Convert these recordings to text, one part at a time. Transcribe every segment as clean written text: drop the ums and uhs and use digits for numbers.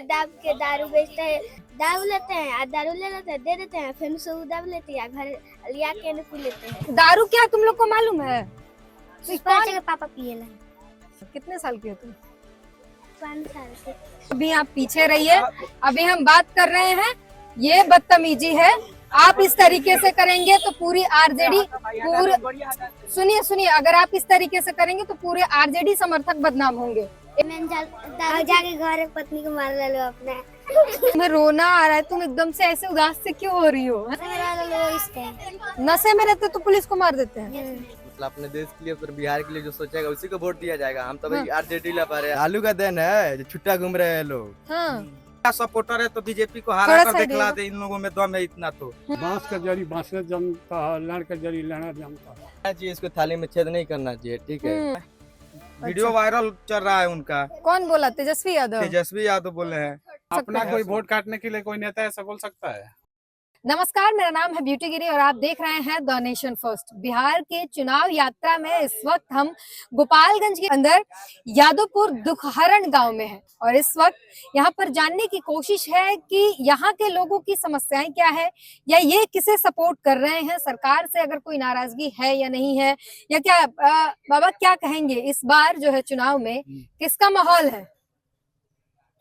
दाब के दारू बेचते हैं, दारू लेते हैं, दारू ले लेते हैं, दे देते हैं, फिर से दाब लेते हैं, घर लिया के नहीं पी लेते हैं। दारू क्या तुम लोग को मालूम है? के पापा पिए ला। कितने साल के हो तुम? 5 साल के। अभी आप पीछे रहिए, अभी हम बात कर रहे हैं। ये बदतमीजी है, आप इस तरीके से करेंगे तो पूरी आरजेडी सुनिए, अगर आप इस तरीके से करेंगे तो पूरे आरजेडी समर्थक बदनाम होंगे। जाके घर पत्नी को मार ले लो अपने। तुम्हें रोना आ रहा है, तुम एकदम से ऐसे उदास से क्यों हो रही हो? नशे में रहते तो पुलिस को मार देते हैं। मतलब अपने देश के लिए, फिर बिहार के लिए जो सोचेगा उसी को वोट दिया जाएगा। हम तो भाई आरजेडी ला पा रहे हैं। आलू का दिन है, जो छुट्टा घूम रहे हैं लोग। हाँ, सपोर्टर है तो बीजेपी को हरा कर दिखला दे। इन लोगों में दम है इतना तो। बांस का जड़ी बांसे जमता है, लड़ का जड़ी लड़ा जमता है। इसको थाली में छेद नहीं करना चाहिए, ठीक है। वीडियो वायरल चल रहा है उनका। कौन बोला? तेजस्वी यादव। तेजस्वी यादव बोले हैं। अपना कोई वोट काटने के लिए कोई नेता ऐसा बोल सकता है? नमस्कार, मेरा नाम है ब्यूटी गिरी और आप देख रहे हैं द नेशन फर्स्ट। बिहार के चुनाव यात्रा में इस वक्त हम गोपालगंज के अंदर यादवपुर दुखहरण गांव में हैं और इस वक्त यहां पर जानने की कोशिश है कि यहां के लोगों की समस्याएं क्या है, या ये किसे सपोर्ट कर रहे हैं, सरकार से अगर कोई नाराजगी है या नहीं है, या क्या बाबा क्या कहेंगे इस बार जो है चुनाव में किसका माहौल है?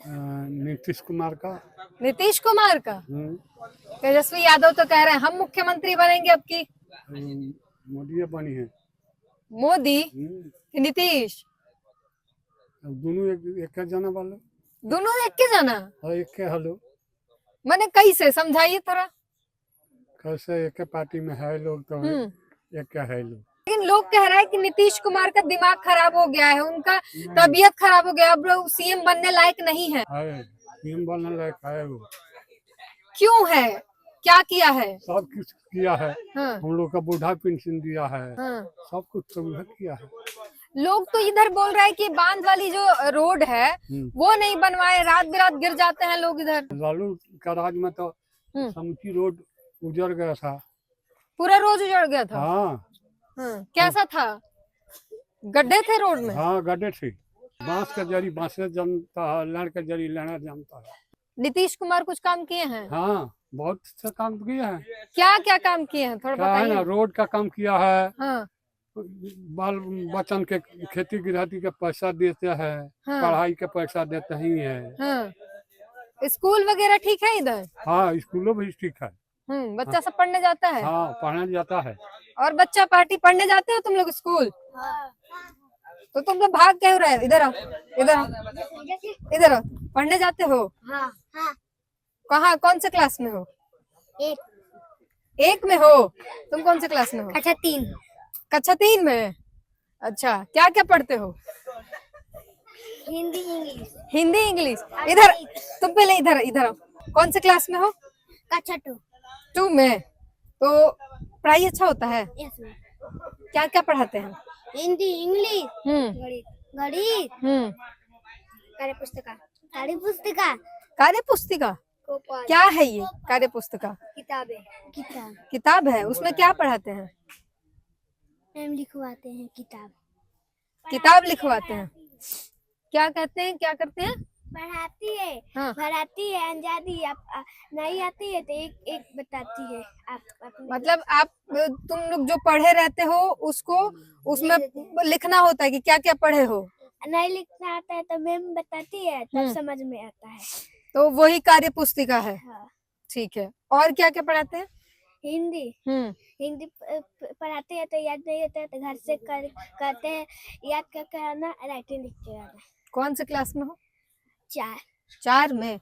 नीतीश कुमार का। नीतीश कुमार का। तेजस्वी यादव तो कह रहे हैं हम मुख्यमंत्री बनेंगे अब की। मोदी बनी है। मोदी कि नीतीश? दोनों एक जना वाले। दोनों एक के जना? एक के हलो। मैंने कैसे समझाइए थोड़ा। कैसे एक पार्टी में है लोग तो एक के है लोग। लेकिन लोग कह रहे हैं कि नीतीश कुमार का दिमाग खराब हो गया है, उनका तबीयत खराब हो गया, अब वो सीएम बनने लायक नहीं है। सीएम बनने लायक है वो। क्यों है? क्या किया है? सब कुछ किया है। हाँ। हम लोग का बूढ़ा पेंशन दिया है। हाँ। सब कुछ सुविधा किया है। लोग तो इधर बोल रहे हैं कि बांध वाली जो रोड है वो नहीं बनवाए, रात बिरात गिर जाते हैं लोग इधर। लालू का राज में तो समूची रोड उजड़ गया था। पूरा रोड उजड़ गया था। हाँ। कैसा था? गड्ढे थे रोड में? हाँ, गड्ढे थे। बांस का जड़ी बांसे जमता है, लड़ का जड़ी लड़ा जमता है। नीतीश कुमार कुछ काम किए हैं? हाँ, बहुत अच्छा काम किया है। क्या क्या काम किए हैं थोड़ा बताइए ना। रोड का काम किया है। हाँ। बाल बच्चन के खेती गृहस्थी के पैसा देते हैं। हाँ। पढ़ाई के पैसा देते ही है। हाँ। स्कूल वगैरह ठीक है इधर? हाँ, स्कूलों भी ठीक है। बच्चा सब पढ़ने जाता है? हाँ, पढ़ने जाता है। और बच्चा पार्टी पढ़ने जाते हो तुम लोग स्कूल? तो तुम लोग भाग क्यों रहे? इधर आओ, इधर आओ, इधर आओ। पढ़ने जाते हो? हाँ। कहाँ, कौन से क्लास में हो? एक में हो? तुम कौन से क्लास में हो? अच्छा 3। कक्षा 3 में। अच्छा, क्या क्या पढ़ते हो? हिंदी इंग्लिश। हिंदी इंग्लिश। इधर तुम पहले इधर इधर आओ। कौन से क्लास में हो? कक्षा 2 में। तो पढ़ाई अच्छा होता है? यस। क्या क्या पढ़ाते हैं? हिंदी इंग्लिश गणित कार्य पुस्तिका क्या है ये कार्य पुस्तिका? किताब है। उसमें क्या पढ़ाते हैं? मैम लिखवाते हैं किताब लिखवाते हैं। क्या कहते हैं, क्या करते हैं? पढ़ाती है। हाँ। पढ़ाती है, अंजादी आप नहीं आती है तो एक बताती है। आप मतलब आप तुम लोग जो पढ़े रहते हो उसको उसमें लिखना होता है कि क्या क्या पढ़े हो? नहीं लिखना आता है तो मैम बताती है, तब समझ में आता है। तो वही कार्य पुस्तिका है। हाँ। ठीक है। और क्या क्या पढ़ाते हैं? हिंदी पढ़ाते हैं तो याद नहीं होता है तो घर से करते हैं, याद करके आना, राइटिंग लिख के आना। कौन से क्लास में हो? 4 में।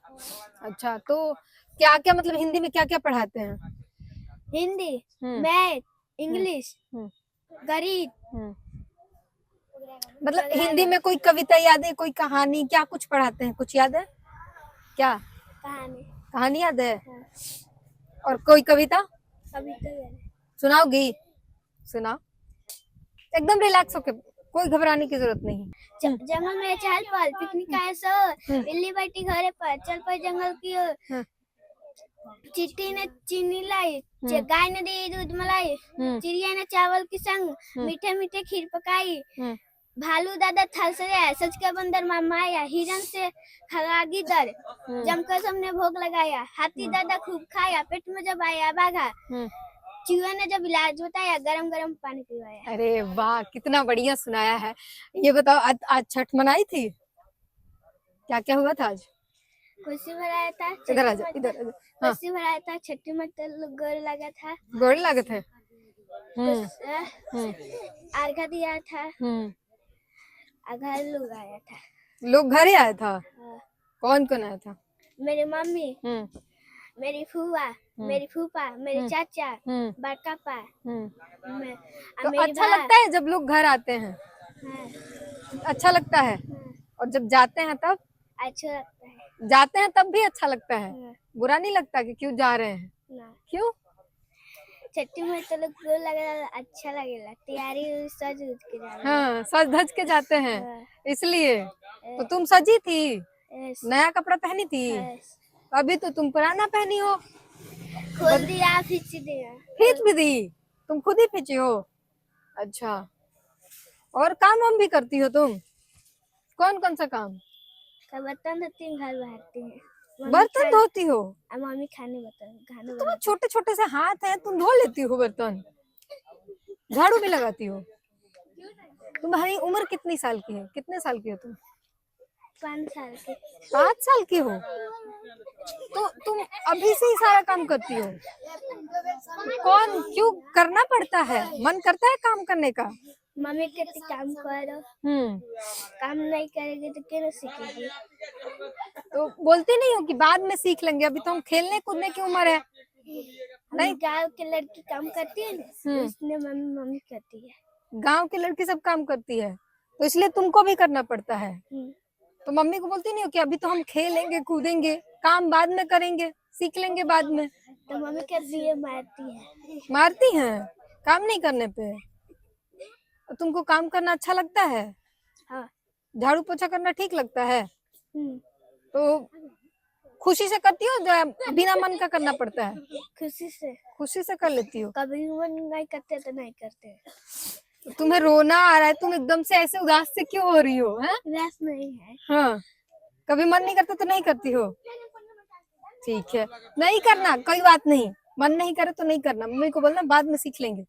अच्छा, तो क्या क्या मतलब हिंदी में क्या क्या पढ़ाते हैं? हिंदी, मैथ, इंग्लिश, गणित। मतलब हिंदी में कोई कविता याद है, कोई कहानी, क्या कुछ पढ़ाते हैं? कुछ याद है क्या? कहानी याद है? और कोई कविता सुनाओगी? सुनाओ। एकदम रिलैक्स होके, कोई घबराने की जरूरत नहीं। जंगल में चहल पहल, पिकनिक आए सो, बिल्ली बैठी घरे पर, चल पर जंगल की ओर। चिट्टी ने चीनी लाई, गाय ने दी दूध मलाई, चिड़िया ने चावल की संग, मीठे मीठे खीर पकाई, भालू दादा थलसरे आया, सच का बंदर मामा आया, हिरन से खगागी दर, जमकर सबने भोग लगाया, हाथी दादा खूब खाया, पेट में जब आया बाघा, चूहे ने जब इलाज बताया, गरम गरम पानी पिलाया। अरे वाह, कितना बढ़िया सुनाया है। ये बताओ, आज छठ मनाई थी? क्या क्या हुआ था आज? खुशी भराया था, इधर आजा, इधर आजा। हाँ, खुशी भराया था, छठी माता लोग गोर लगा था, गोड़ लागत है। अर्घा दिया था, हम्म। घर लोग आया था। लोग घर ही आया था? हाँ। कौन कौन आया था? मेरी मम्मी, हम्म मेरी फूआ, मेरी फूफा, मेरे चाचा, हम्म बड़का पा, हम्म। मैं, तो मेरी अच्छा बा। लगता है जब लोग घर आते हैं? हाँ, अच्छा लगता है। और जब जाते हैं तब? अच्छा लगता है। जाते हैं तब भी अच्छा लगता है? हाँ, बुरा नहीं लगता कि क्यों जा रहे हैं? ना क्यों? छठी में तो लोग गोर लगा, अच्छा लगेला, तैयारी सज उज के जा रहे हाँ, सज धज के जाते हैं हैं। इसलिए। तो तुम सजी थी? यस, नया कपड़ा पहनी थी? यस। अभी तो तुम पुराना पहनी हो। खोल दिया, खींच दिया। खींच भी दी? तुम खुद ही खींची हो? अच्छा। और काम वाम भी करती हो तुम? कौन कौन सा काम? बर्तन धोती हूँ, घर बहारती है, बर्तन धोती हो? मम्मी खाने खाने तुम्हें छोटे छोटे से हाथ हैं, तुम धो लेती हो बर्तन? झाड़ू भी लगाती हो? तुम्हारी उम्र कितनी साल की है? कितने साल की हो तुम? 5 साल के। 5 साल की हो? तो तुम अभी से ही सारा काम करती हो? कौन, क्यों करना पड़ता है? मन करता है काम करने का? मम्मी कहती काम करो, काम नहीं करेगी तो कैसे सीखेगी। तो बोलते नहीं हो कि बाद में सीख लेंगे, अभी तो हम खेलने कूदने की उम्र है? नहीं, गांव की लड़की काम करती है ना, इसलिए मम्मी मम्मी करती है। गांव की लड़की सब काम करती है, तो इसलिए तुमको भी करना पड़ता है। तो मम्मी को बोलती नहीं हो कि अभी तो हम खेलेंगे कूदेंगे, काम बाद में करेंगे, सीख लेंगे बाद में? तो मम्मी कहती है, मारती है। मारती हैं काम नहीं करने पे? तो तुमको काम करना अच्छा लगता है? हाँ। झाड़ू पोछा करना ठीक लगता है? हम्म, तो खुशी से करती हो जो बिना मन का करना पड़ता है? खुशी से। खुशी से कर लेती हो? कभी मन नहीं करते तो नहीं करते। तुम्हें रोना आ रहा है, तुम एकदम से ऐसे उदास से क्यों हो रही हो? हैं? वैस नहीं है। हाँ, कभी मन नहीं करता तो नहीं करती हो? ठीक है, नहीं करना कोई बात नहीं, मन नहीं करे तो नहीं करना, मम्मी को बोलना बाद में सीख लेंगे,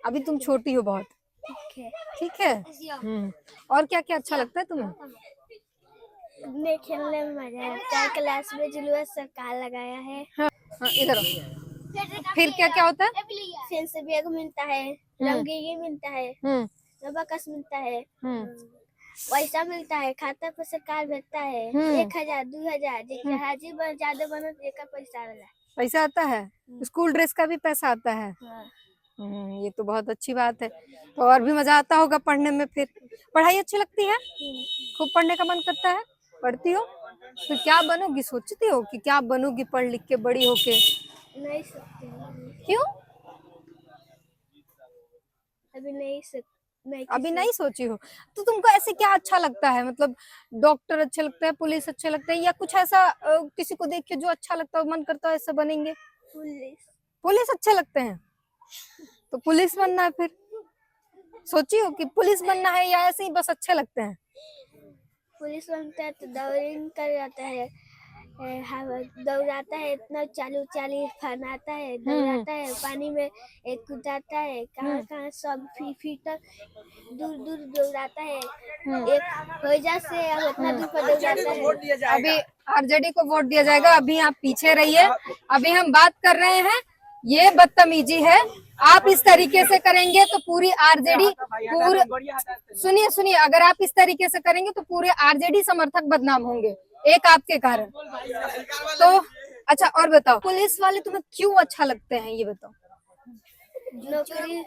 अभी तुम छोटी हो बहुत। ठीक है। ठीक है। और क्या क्या अच्छा लगता है तुम्हें? घूमने खेलने में मजा आता है, क्लास में जुलूस सरकार लगाया है। हाँ, इधर आओ। फिर क्या क्या होता है? फिर से बैग मिलता है, रंगीगी मिलता है, रबकस मिलता है, पैसा मिलता है, खाता पर सरकार भेजता है, 1000 2000 जितना हाजी बन ज्यादा बनो तो एक पैसा वाला पैसा आता है। स्कूल ड्रेस का भी पैसा आता है। हाँ। ये तो बहुत अच्छी बात है। तो और भी मजा आता होगा पढ़ने में? फिर पढ़ाई अच्छी लगती है? खूब पढ़ने का मन करता है? पढ़ती हो? फिर क्या बनोगी, सोचती हो कि क्या बनोगी पढ़ लिख के बड़ी होके? नहीं सकते। क्यों? अभी नहीं अभी नहीं सोची हो? तो तुमको ऐसे क्या अच्छा लगता है? मतलब डॉक्टर अच्छा लगता है, पुलिस अच्छा लगता है, या कुछ ऐसा किसी को देख के जो अच्छा लगता है, मन करता है ऐसा बनेंगे? पुलिस अच्छे लगते हैं? तो पुलिस बनना है फिर? सोची हो कि पुलिस बनना है, या ऐसे ही बस अच्छे लगते हैं? पुलिस बनता है तो दौड़िंग कर जाता है, दौड़ाता है, इतना चालू फनाता है, दौड़ाता है, पानी में एक कूदाता है, कहाँ कहाँ सब फीट तक दूर दूर दौड़ाता है, एक होजा से अब इतना दूर पर दौड़ाता है। अभी आरजेडी को वोट दिया जाएगा, अभी आप पीछे रहिए, अभी हम बात कर रहे हैं। ये बदतमीजी है, आप इस तरीके से करेंगे तो पूरी आरजेडी, सुनिए सुनिए, अगर आप इस तरीके से करेंगे तो पूरे आरजेडी समर्थक बदनाम होंगे, एक आपके कारण। तो अच्छा, और बताओ, पुलिस वाले तुम्हें क्यों अच्छा लगते हैं, ये बताओ। नौकरी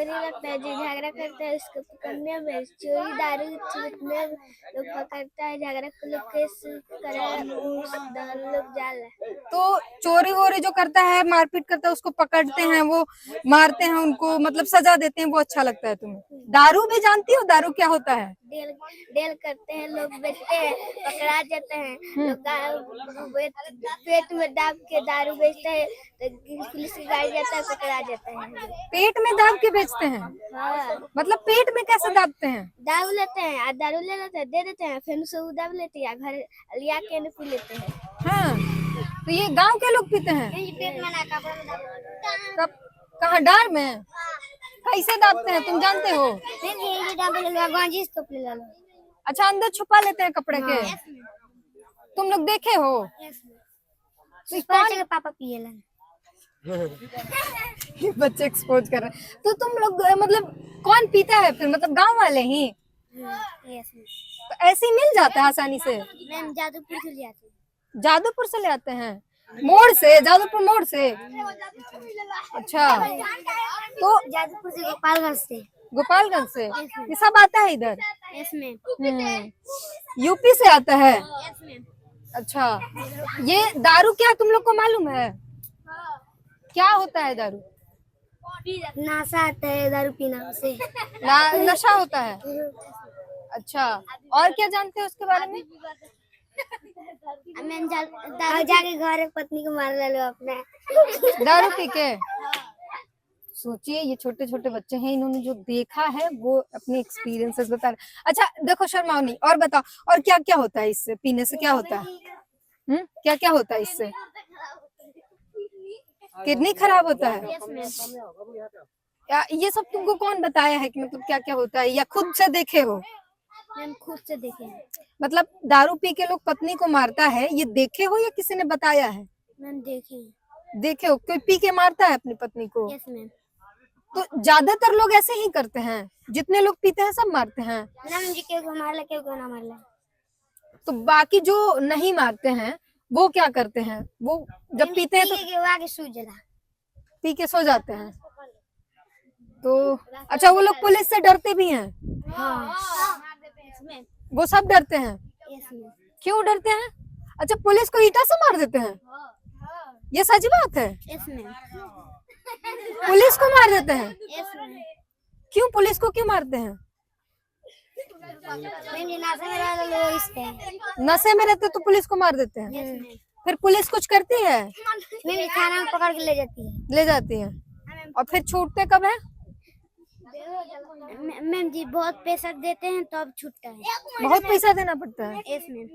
लगता है, जो झगड़ा करता है उसको पकड़ने में, चोरी दारू छूटने लोग पकड़ता है, झगड़ा को लोग केस लोग जाला। तो चोरी वोरी जो करता है, मारपीट करता है, उसको पकड़ते हैं, वो मारते हैं उनको, मतलब सजा देते हैं, वो अच्छा लगता है तुम्हें? दारू भी जानती हो? दारू क्या होता है? डेल डेल करते हैं लोग, बेचते हैं, पकड़ा जाते हैं लोग, पेट में दाब के दारू बेचते हैं तो पुलिस की गाड़ी जाता है, पकड़ा जाता है। पेट में दाब के बेचते हैं? हाँ, मतलब पेट में कैसे दाबते हैं? दारू लेते हैं, आ दारू ले लेते हैं, दे देते हैं, फिर उसे दाब लेते हैं, घर लिया के न पी लेते हैं। हाँ, तो ये गांव के लोग पीते हैं? पेट में ना कपड़ा में दाब, कब कहाँ डार में? कैसे दाबते हैं तुम जानते हो? फिर ये दाब ले लो, गांजी तो पी लो। अच्छा, अंदर छुपा लेते हैं कपड़े के? तुम लोग देखे हो? तो बच्चे के पापा पिए ला। ये बच्चे एक्सपोज कर रहे हैं। तो तुम लोग मतलब कौन पीता है फिर? मतलब गांव वाले ही? तो ऐसे ही मिल जाता है आसानी से? मैम जादूपुर से ले आते हैं। जादूपुर से ले आते हैं? मोड़ से? जादूपुर मोड़ से? अच्छा, तो जादूपुर से, गोपालगंज से। गोपालगंज से ये सब आता है इधर? इसमें यूपी से आता है? अच्छा, ये दारू क्या तुम लोग को मालूम है? क्या होता है दारू? नशा आता है दारू पीना से। नशा होता है? अच्छा, और क्या जानते हो उसके बारे में? मैम जाके घर पत्नी को मार ले लो अपने। दारू पी के? सोचिए, ये छोटे छोटे बच्चे हैं, इन्होंने जो देखा है वो अपने एक्सपीरियंसेस बता रहे। अच्छा देखो, शर्माओ नहीं, और बताओ और क्या क्या होता है इससे? पीने से क्या होता है? क्या क्या होता है इससे? किडनी खराब होता है? ये सब तुमको कौन बताया है कि मतलब क्या क्या होता है, या खुद से देखे हो? मैम खुद से देखे हैं। मतलब दारू पी के लोग पत्नी को मारता है, ये देखे हो या किसी ने बताया है? मैम देखे हैं। देखे हो? कोई पी के मारता है अपनी पत्नी को? Yes ma'am. तो ज्यादातर लोग ऐसे ही करते हैं, जितने लोग पीते हैं सब मारते हैं? मैम जी क्यों मार ले, क्यों ना मार ले। तो बाकी जो नहीं मारते हैं वो क्या करते हैं? वो जब पीते हैं तो आगे सो जला, पी के सो जाते हैं। तो अच्छा, वो लोग पुलिस से डरते भी हैं? हाँ। वो सब डरते हैं? Yes ma'am. क्यों डरते हैं? अच्छा, पुलिस को ईंटा से मार देते हैं? ये सच बात है? Yes ma'am. पुलिस को मार देते हैं? Yes ma'am. क्यों, पुलिस को क्यों मारते हैं? मैम जी नशे में रह लो इससे। नशे में रहते तो पुलिस को मार देते हैं? Yes ma'am. फिर पुलिस कुछ करती है? मैम जी थाना में पकड़ के ले जाती है। ले जाती है? और फिर छूटते कब है? मैम जी बहुत पैसा देते हैं तो अब छूटता है। बहुत पैसा देना पड़ता है? Yes ma'am.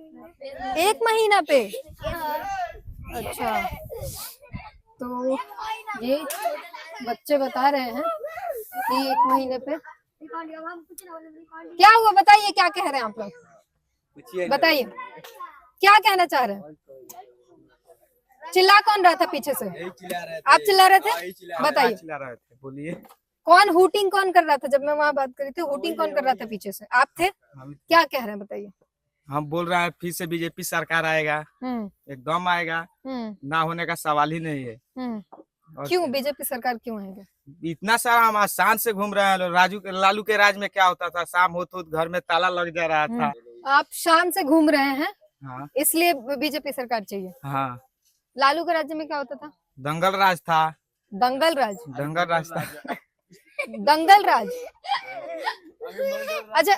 1 महीना पे? अच्छा, तो ये बच्चे बता रहे हैं कि 1 महीने पे। क्या हुआ बताइए, क्या कह रहे हैं आप लोग? बताइए क्या कहना चाह रहे हैं? चिल्ला कौन रहा था पीछे से? आप चिल्ला रहे थे? बताइए, चिल्ला रहे थे, बोलिए। कौन हुटिंग कौन कर रहा था जब मैं वहाँ बात करी थी? हुटिंग कौन कर रहा था पीछे से? आप थे? क्या कह रहे हैं बताइए? हम बोल रहे हैं फिर से बीजेपी सरकार आएगा, एकदम आएगा, ना होने का सवाल ही नहीं है। और क्यों बीजेपी सरकार क्यों आएगा? इतना सारा हम आसान से घूम रहे हैं। लालू के राज में क्या होता था, शाम हो तो घर में ताला लग जा रहा था। आप शान से घूम रहे हैं, हाँ इसलिए बीजेपी सरकार चाहिए? हाँ। लालू के राज्य में क्या होता था? दंगल राज था। दंगल राज? दंगल राज था। दंगल राज? अच्छा,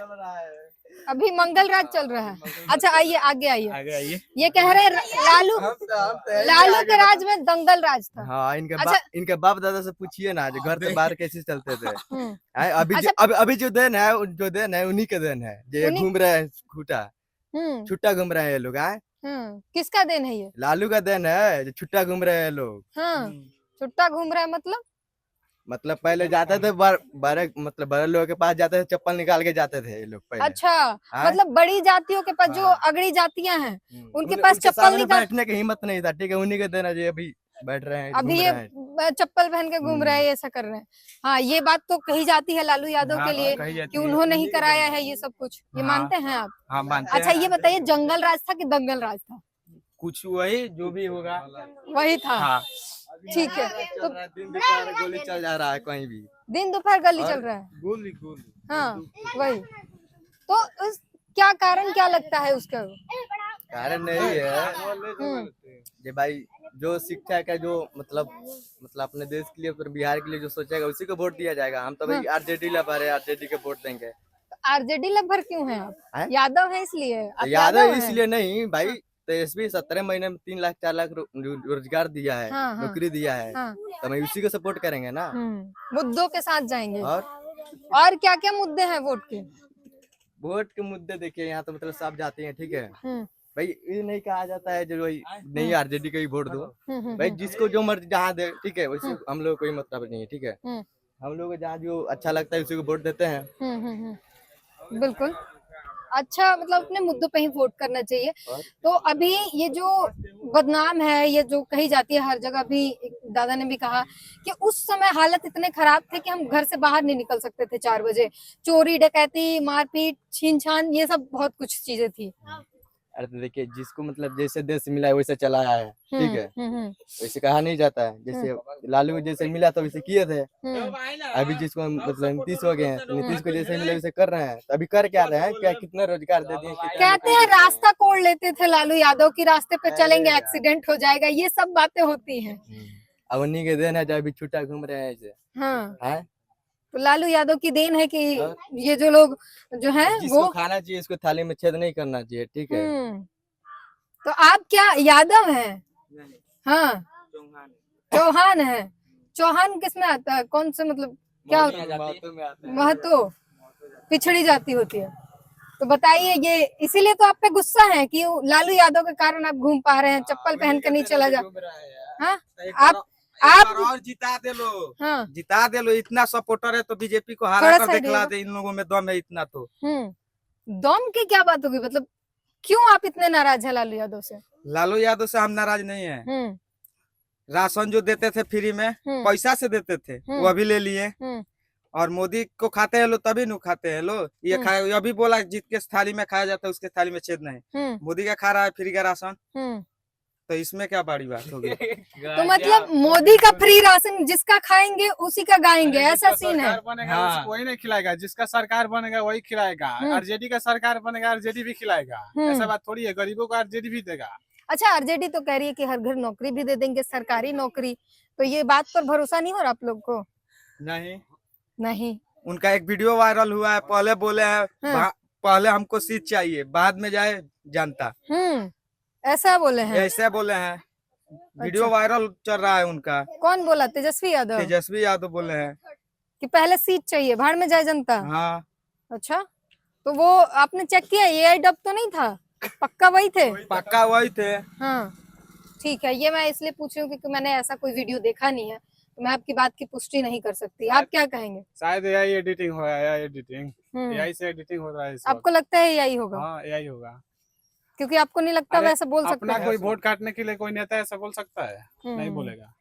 अभी मंगल राज चल रहा है। अच्छा आइए, आगे आइए। आगे आइए। ये कह रहे हैं लालू के राज में दंगल राज था। हाँ, अच्छा, इनके बाप दादा से पूछिए ना, जो घर से बाहर कैसे चलते थे। अभी अच्छा, अभी जो देन है उन्हीं के देन है, जो घूम रहे हैं छुट्टा घूम रहे हैं ये लोग। किसका देन है ये? लालू का देन है, जो छुट्टा घूम रहे हैं लोग। छुट्टा घूम रहा है मतलब पहले जाते थे बड़े लोगों के पास जाते थे, चप्पल निकाल के जाते थे ये लोग पहले। अच्छा, मतलब बड़ी जातियों के पास, जो अगड़ी जातियां हैं उनके पास चप्पल निकाल बैठने की हिम्मत नहीं था। ठीक है, उन्हीं के देना जो अभी बैठ रहे हैं, अभी ये चप्पल पहन के घूम रहे हैं, ऐसा कर रहे हैं। हाँ, ये बात तो कही जाती है लालू यादव के लिए कि उन्होंने ही कराया है ये सब कुछ। ये मानते हैं आप? हाँ मानते हैं। अच्छा ये बताइए, जंगल राज था कि दंगल राज था? कुछ वही जो भी होगा वही था। हाँ। ठीक है, तो दिन दोपहर गोली चल जा रहा है कहीं भी, दिन दोपहर गली चल रहा है। गोली। हाँ वही तो। क्या कारण क्या लगता है उसका? कारण नहीं है जे भाई जो शिक्षा का जो मतलब अपने देश के लिए, बिहार के लिए जो सोचेगा उसी को वोट दिया जाएगा। हम तो भाई आरजेडी लवर है, आरजेडी के वोट देंगे। आरजेडी लवर क्यों हैं आप? हैं? यादव है इसलिए? आप यादव हैं? इसलिए नहीं भाई, तेजस्वी 17 महीने में 3 लाख 4 लाख रोजगार दिया है, हाँ, हाँ। नौकरी दिया है, हाँ। तो मैं उसी को सपोर्ट करेंगे ना। मुद्दों के साथ जाएंगे। और क्या क्या मुद्दे हैं वोट के? वोट के मुद्दे देखिए यहाँ तो मतलब सब जाते हैं, ठीक है भाई। ये नहीं कहा जाता है जो भाई नहीं आरजेडी को ही वोट दो, भाई जिसको जो मर्जी जहाँ दे, ठीक है, वैसे हम लोग कोई मतलब नहीं है, ठीक है। हम लोग जहाँ जो अच्छा लगता है उसी को वोट देते हैं। बिल्कुल अच्छा, मतलब अपने मुद्दों पे ही वोट करना चाहिए। तो अभी ये जो बदनाम है, ये जो कही जाती है हर जगह, भी दादा ने भी कहा कि उस समय हालत इतने खराब थे कि हम घर से बाहर नहीं निकल सकते थे 4 बजे। चोरी डकैती, मारपीट, छीन छान, ये सब बहुत कुछ चीजें थी। अरे तो देखिए, जिसको मतलब जैसे देश मिला है वैसे चलाया है, ठीक है, वैसे कहा नहीं जाता है। जैसे लालू को जैसे मिला तो वैसे किए थे। अभी जिसको मतलब नीतीश हो गए हैं, तो नीतीश को जैसे मिला वैसे कर रहे हैं। तो अभी कर क्या रहे हैं, क्या कितना रोजगार दे दिए। कहते हैं रास्ता कोड़ लेते थे लालू यादव की, रास्ते पे चलेंगे एक्सीडेंट हो जाएगा, ये सब बातें होती हैं। अब उन्हीं के देन है जो अभी छुट्टा घूम रहे हैं ऐसे। हाँ। तो लालू यादव की देन है कि ये जो लोग जो हैं जिसको खाना चाहिए इसको थाली में छेद नहीं करना चाहिए, ठीक है। तो आप क्या यादव हैं? हाँ, चौहान है। चौहान किसमें आता है? कौन से मतलब क्या होता है? महतो, पिछड़ी जाति होती है। तो बताइए, ये इसीलिए तो आप पे गुस्सा है कि लालू यादव के कारण आप घूम पा रहे हैं, चप्पल पहन कर नहीं चला जा। हाँ, आप और जिता दे लो। हाँ, जिता दे लो, इतना सपोर्टर है तो बीजेपी को हरा कर दिखला दे। इन लोगों में दम है इतना तो। दम की क्या बात होगी? मतलब क्यों आप इतने नाराज हैं लालू यादव से? लालू यादव से हम नाराज नहीं है। राशन जो देते थे फ्री में, पैसा से देते थे, वो अभी ले लिए। और मोदी को खाते हैं लो तभी नु खाते हैं लो। ये खाए, अभी बोला जीत के थाली में खाया जाता है, उसके थाली में छेद नहीं। मोदी का खा रहा है फ्री का राशन, तो इसमें क्या बड़ी बात होगी? तो मतलब मोदी का फ्री राशन जिसका खाएंगे उसी का गाएंगे, ऐसा सीन है। हाँ। वही नहीं खिलाएगा, जिसका सरकार बनेगा वही खिलाएगा। आरजेडी का सरकार बनेगा, आरजेडी भी खिलाएगा। ऐसा बात थोड़ी है, गरीबों को आरजेडी भी देगा। अच्छा, आरजेडी तो कह रही है कि हर घर नौकरी भी दे देंगे, सरकारी नौकरी। तो ये बात पर भरोसा नहीं हो रहा आप लोग को? नहीं। उनका एक वीडियो वायरल हुआ है, पहले बोले हैं पहले हमको सीट चाहिए, बाद में जाए जनता। ऐसा बोले हैं? ऐसे बोले हैं। वीडियो वायरल चल रहा है उनका। कौन बोला? तेजस्वी यादव? तेजस्वी यादव बोले हैं कि पहले सीट चाहिए, भाड़ में जाए जनता। हाँ। अच्छा, तो वो आपने चेक किया? एआई डब तो नहीं था? पक्का वही थे? पक्का वही थे। हाँ, ठीक है। ये मैं इसलिए पूछ रही हूँ क्योंकि मैंने ऐसा कोई वीडियो देखा नहीं है, तो मैं आपकी बात की पुष्टि नहीं कर सकती। आप क्या कहेंगे? शायद एआई एडिटिंग हो रहा है, एआई से एडिटिंग हो रहा है। आपको लगता है एआई होगा? हाँ, एआई होगा। क्योंकि आपको नहीं लगता वैसा बोल सकता अपना है? कोई वोट काटने के लिए कोई नेता ऐसा बोल सकता है? नहीं बोलेगा।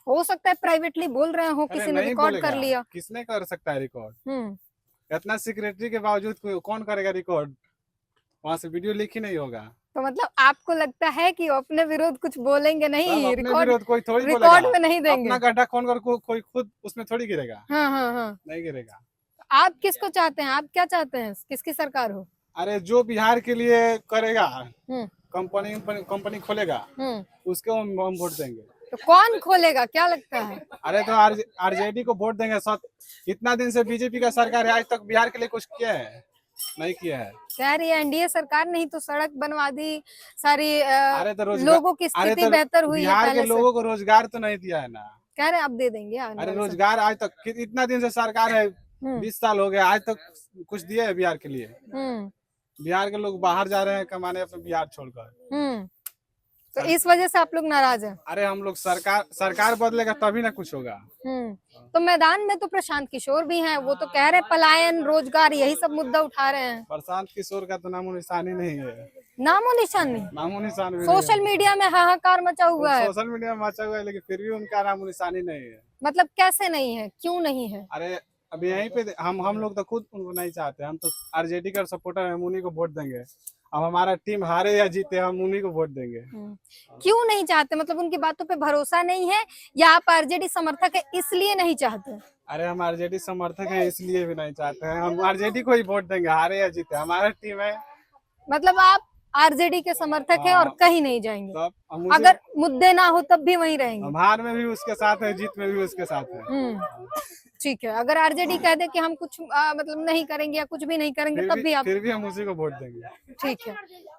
हो सकता है प्राइवेटली बोल रहे हो, किसी ने रिकॉर्ड कर लिया। किसने कर सकता है रिकॉर्ड? इतना सिक्योरिटी के बावजूद कौन करेगा रिकॉर्ड? वहाँ से वीडियो लिख ही नहीं होगा। तो मतलब आपको लगता है कि अपने विरोध कुछ बोलेंगे नहीं? रिकॉर्ड कोई थोड़ी रिकॉर्ड में नहीं देंगे। अपना गड्ढा खोद कर कोई खुद उसमें थोड़ी गिरेगा। हाँ। नहीं गिरेगा। आप किसको चाहते हैं? आप क्या चाहते हैं, किसकी सरकार हो? अरे जो बिहार के लिए करेगा, कंपनी खोलेगा, उसको हम वोट देंगे। तो कौन खोलेगा, क्या लगता है? अरे तो आरजेडी को वोट देंगे। इतना दिन से बीजेपी का सरकार है, आज तक बिहार के लिए कुछ किया है? नहीं किया है। कह रही है एनडीए सरकार नहीं तो सड़क बनवा दी सारी। अरे तो लोगों की स्थिति बेहतर हुई है। बिहार के लोगों को रोजगार तो नहीं दिया है ना। कह रहे अब दे देंगे। अरे रोजगार आज तक, इतना दिन से सरकार है, 20 साल हो गया, आज तक कुछ दिया है बिहार के लिए? बिहार के लोग बाहर जा रहे हैं कमाने अपने बिहार छोड़कर। तो इस वजह से आप लोग नाराज हैं? अरे हम लोग सरकार बदलेगा तभी ना कुछ होगा। तो मैदान में तो प्रशांत किशोर भी हैं, वो तो कह रहे पलायन, रोजगार, यही सब मुद्दा उठा रहे हैं। प्रशांत किशोर का तो नामो निशान ही नहीं है। नामो निशान नहीं? नामो निशान भी सोशल मीडिया में हाहाकार मचा हुआ है। सोशल मीडिया में मचा हुआ है, लेकिन फिर भी उनका नामो निशान ही नहीं है। मतलब कैसे नहीं है, क्यों नहीं है? अरे अभी यहीं पे हम लोग तो खुद उनको नहीं चाहते। हम तो आरजेडी का सपोर्टर है, हम उन्हीं को वोट देंगे। अब हमारा टीम हारे या जीते, हम उन्हीं को वोट देंगे। क्यों नहीं चाहते? मतलब उनकी बातों पे भरोसा नहीं है, या आप आरजेडी समर्थक है इसलिए नहीं चाहते? अरे हम आरजेडी समर्थक हैं इसलिए भी नहीं चाहते हैं। हम आरजेडी को ही वोट देंगे, हारे या जीते, हमारा टीम है। मतलब आप आरजेडी के समर्थक हैं और कहीं नहीं जाएंगे। तो अब मुझे अगर मुद्दे ना हो तब भी वहीं रहेंगे। हम हार में भी उसके साथ है, जीत में भी उसके साथ है। ठीक है, अगर आरजेडी कह दे कि हम कुछ मतलब नहीं करेंगे या कुछ भी नहीं करेंगे तब भी आप, फिर भी हम उसी को वोट देंगे। ठीक है।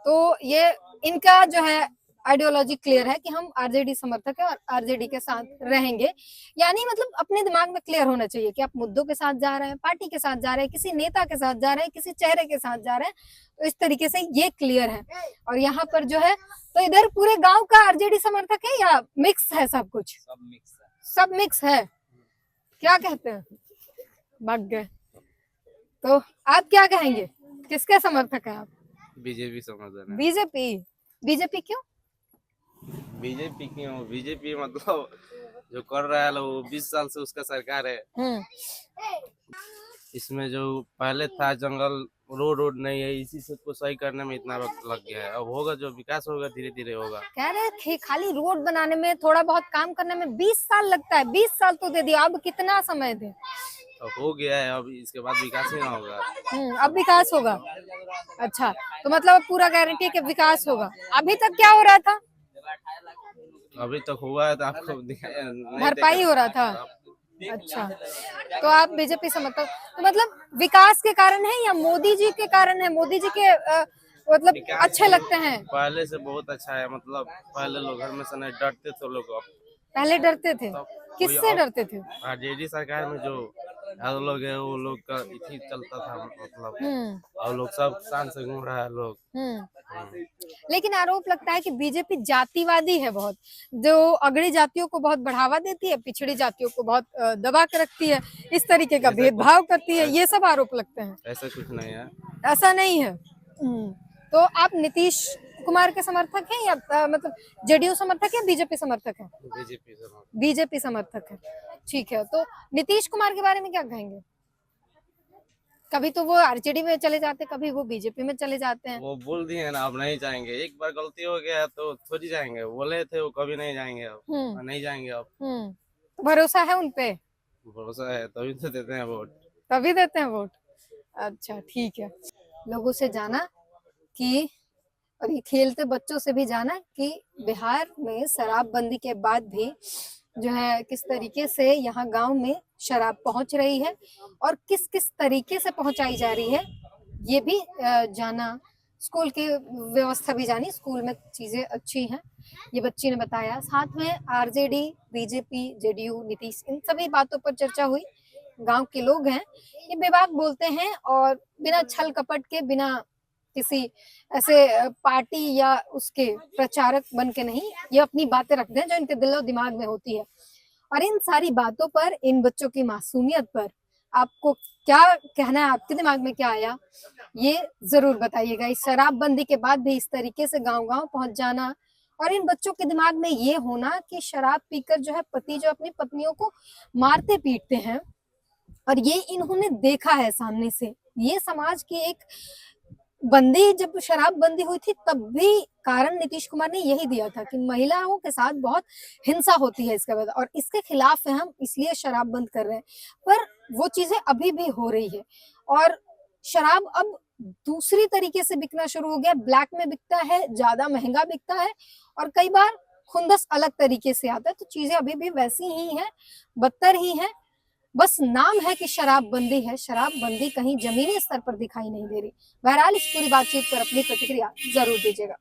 तो ये इनका जो है आइडियोलॉजी क्लियर है कि हम आरजेडी समर्थक है और आरजेडी के साथ रहेंगे। यानी मतलब अपने दिमाग में क्लियर होना चाहिए कि आप मुद्दों के साथ जा रहे हैं, पार्टी के साथ जा रहे हैं, किसी नेता के साथ जा रहे हैं, किसी चेहरे के साथ जा रहे हैं, तो इस तरीके से ये क्लियर है। और यहाँ पर जो है तो इधर पूरे गांव का आरजेडी समर्थक है या मिक्स है सब कुछ? सब मिक्स है। क्या कहते हैं? भाग गए। तो आप क्या कहेंगे, किसके समर्थक है आप? बीजेपी समर्थन है। बीजेपी। बीजेपी क्यों? बीजेपी क्यों? बीजेपी मतलब जो कर रहा है वो 20 साल से उसका सरकार है। इसमें जो पहले था जंगल, रोड नहीं है, इसी सब को सही करने में इतना वक्त लग गया है। अब होगा, जो विकास होगा धीरे धीरे होगा। कह रहे थे खाली रोड बनाने में, थोड़ा बहुत काम करने में 20 साल लगता है। 20 साल तो दे दिया, अब कितना समय दे? अब हो गया है, अब इसके बाद विकास ही ना होगा। अब विकास होगा। अच्छा, तो मतलब पूरा गारंटी है कि विकास होगा। अभी तक क्या हो रहा था? अभी तक हुआ है तो आपको भरपाई हो रहा था। अच्छा, तो आप बीजेपी समर्थक, तो मतलब विकास के कारण है या मोदी जी के कारण है? मोदी जी के मतलब अच्छे लगते हैं? पहले से बहुत अच्छा है। मतलब पहले लोग घर में से नहीं डरते थे लोग, पहले डरते थे। किससे डरते थे? आरजेडी सरकार में जो यादव लोग है वो लोग का इसी चलता था, मतलब और लोग सब शान से घूम रहा है लोग। लेकिन आरोप लगता है कि बीजेपी जातिवादी है बहुत, जो अगड़ी जातियों को बहुत बढ़ावा देती है, पिछड़ी जातियों को बहुत दबा के रखती है, इस तरीके का भेदभाव करती है, ये सब आरोप लगते हैं। ऐसा कुछ नहीं है। ऐसा नहीं है। तो आप नीतीश कुमार के समर्थक हैं या मतलब जेडीयू समर्थक है, बीजेपी समर्थक है? बीजेपी समर्थक है। ठीक है, तो नीतीश कुमार के बारे में क्या कहेंगे? कभी तो वो आरजेडी में चले जाते, कभी वो बीजेपी में चले जाते हैं। वो बोल दिए ना, अब नहीं जाएंगे। एक बार गलती हो गया तो थोड़ी जाएंगे। बोले थे वो कभी नहीं जाएंगे, अब नहीं जाएंगे। अब तो भरोसा है उनपे? भरोसा है तभी तो देते हैं वोट। तभी देते हैं वोट। अच्छा, ठीक है। लोगों से जाना कि, और ये खेलते बच्चों से भी जाना कि बिहार में शराबबंदी के बाद भी जो है किस तरीके से यहाँ गांव में शराब पहुंच रही है और किस किस तरीके से पहुंचाई जा रही है, ये भी जाना। स्कूल की व्यवस्था भी जानी, स्कूल में चीजें अच्छी हैं, ये बच्ची ने बताया। साथ में आरजेडी, बीजेपी, जेडीयू, नीतीश, इन सभी बातों पर चर्चा हुई। गांव के लोग हैं, ये बेबाक बोलते हैं और बिना छल कपट के, बिना किसी ऐसे पार्टी या उसके प्रचारक बन के नहीं, ये अपनी बातें रखते हैं जो इनके दिलो दिमाग में होती है। और इन सारी बातों पर, इन बच्चों की मासूमियत पर आपको क्या कहना है? आपके दिमाग में क्या आया, ये जरूर बताइएगा। इस शराबबंदी के बाद भी इस तरीके से गांव-गांव पहुंच जाना और इन बच्चों के दिमाग में ये होना कि शराब पीकर जो है पति जो अपनी पत्नियों को मारते पीटते हैं, और ये इन्होंने देखा है सामने से। ये समाज की एक बंदी, जब शराब बंदी हुई थी तब भी कारण नीतीश कुमार ने यही दिया था कि महिलाओं के साथ बहुत हिंसा होती है इसके बाद, और इसके खिलाफ है हम, इसलिए शराब बंद कर रहे हैं। पर वो चीजें अभी भी हो रही है और शराब अब दूसरी तरीके से बिकना शुरू हो गया। ब्लैक में बिकता है, ज्यादा महंगा बिकता है और कई बार खुंदस अलग तरीके से आता है। तो चीजें अभी भी वैसी ही हैं, बदतर ही हैं। बस नाम है कि शराबबंदी है, शराबबंदी कहीं जमीनी स्तर पर दिखाई नहीं दे रही। बहरहाल इस पूरी बातचीत पर अपनी प्रतिक्रिया जरूर दीजिएगा।